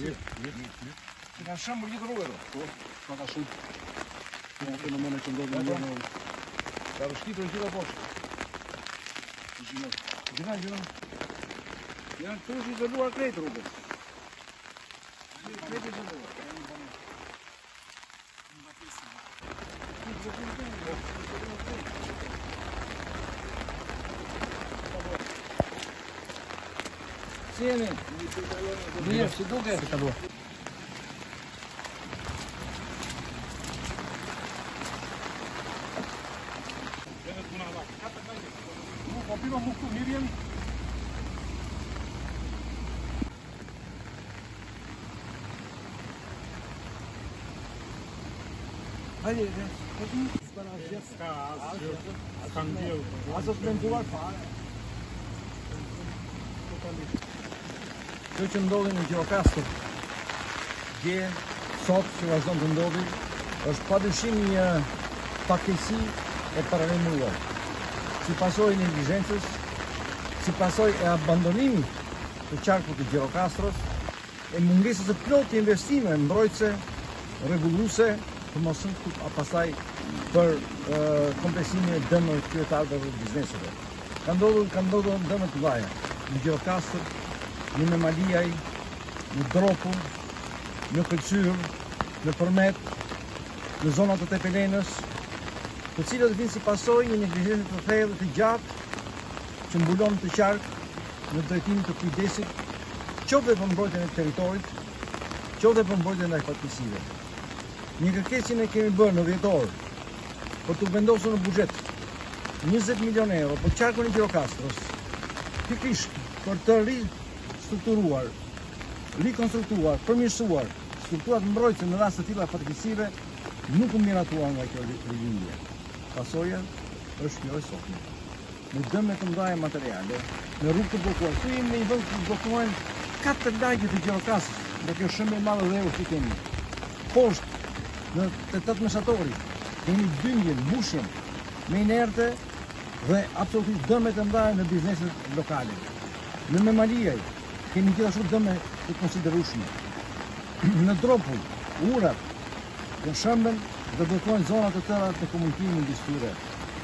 Që kanë shumë gjithë rrugë. Po, ka shumë. Në fenomene që ndodhin në Ka rëshkitur gjitha poshtë. Gjina. Janë të është izoluar krejtë rrugës. Krejtë izoluar. Si jeni? Mirë, si duke? Si kalua. Po prima mu këtu, mirë jemi? Hajde, S'kan bjellë. Aso të menduar fare. Kjo që ndodhi në Gjirokastër, dje, sot, që vazhdon të ndodhi, është padyshim një pakësi e paranimuar. Si pasojë e neglizhencës, si pasojë e abandonimit të qarkut të Gjirokastrës, e mungesës së plotë të investime mbrojtëse, rregulluese, të mos pastaj për kompensimin e dëmeve qytetarëve dhe bizneseve. Ka ndodhur dëme të mëdha në Gjirokastër, në Memaliaj, në Dropu, në Këlqyr, në Përmet, në zonat të Tepelenës, të cilët vinë si pasojë një neglizhencë të thellë të gjatë që mbulon të qark në drejtimin të kujdesit, qoftë për mbrojtjen e territorit, qoftë për mbrojtjen ndaj fatkeqësive. Një kërkesë që ne kemi bërë në dhjetor për të vendosur në buxhet 20 milion euro për qarkun e Gjirokastrës, pikërisht për të ristrukturuar, rikonstruktuar, përmirësuar strukturat mbrojtëse në rast të tilla fatkeqësive, nuk u miratuar nga kjo rilindje. Pasojë është kjo e sotme. Me dëme të mëdha materiale, në rrugë të bllokuar. Këtu jemi në një vend ku bllokohen 4 lagje të Gjirokastës, nga kjo shëmbë e madhe dhe që kemi. Poshtë në tetat mesatori, kemi dymbje, mbushjen me inerte dhe absolutisht dëme të mëdha në bizneset lokale. Në Memaliaj kemi gjithashtu dëme të konsiderueshme. Në Dropu, urat në shëmbën dhe blokojnë zonat të tëra të komunikimit midis tyre.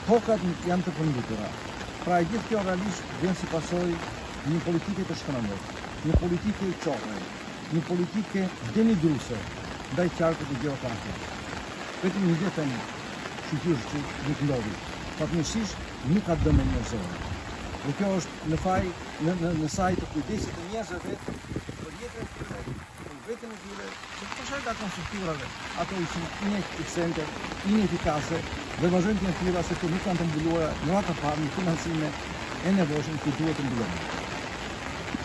Tokat janë të përmbytura. Pra e gjithë kjo realisht vjen si pasojë një politike të shkëmbur, një politike e qorre, një politike denigruese ndaj qarkut të Gjirokastrës. Vetëm një gjë them, shqyrtësh që nuk ndodhi. Fatmirësisht nuk ka dëme njerëzore. Dhe kjo është në faj, në saj të kujdesit të njerëzve për jetën e tyre, për vetën e tyre, që të përshajt ato strukturave, ato ishin ineficiente, inefikase dhe vazhdojnë të tilla se këto nuk kanë të mbuluara në atë farë në financime e nevojshme që duhet të mbulohen.